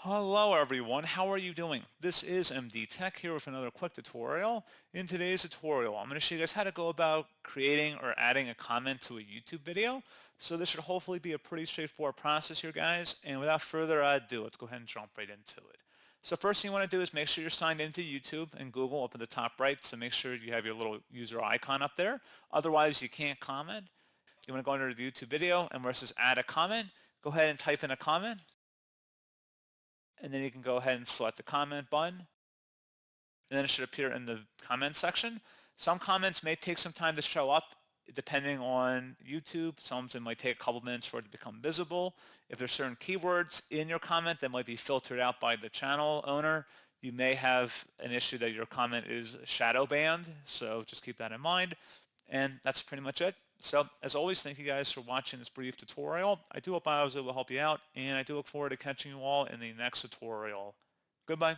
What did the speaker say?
Hello everyone, how are you doing? This is MD Tech here with another quick tutorial. In today's tutorial, I'm going to show you guys how to go about creating or adding a comment to a YouTube video. So this should hopefully be a pretty straightforward process here, guys. And without further ado, let's go ahead and jump right into it. So first thing you want to do is make sure you're signed into YouTube and Google up in the top right. So make sure you have your little user icon up there. Otherwise, you can't comment. You want to go under the YouTube video and where it says add a comment, go ahead and type in a comment. And then you can go ahead and select the comment button, and then it should appear in the comment section. Some comments may take some time to show up depending on YouTube. Some it might take a couple minutes for it to become visible. If there's certain keywords in your comment that might be filtered out by the channel owner, you may have an issue that your comment is shadow banned, so just keep that in mind. And that's pretty much it. So as always, thank you guys for watching this brief tutorial. I do hope I was able to help you out, and I do look forward to catching you all in the next tutorial. Goodbye.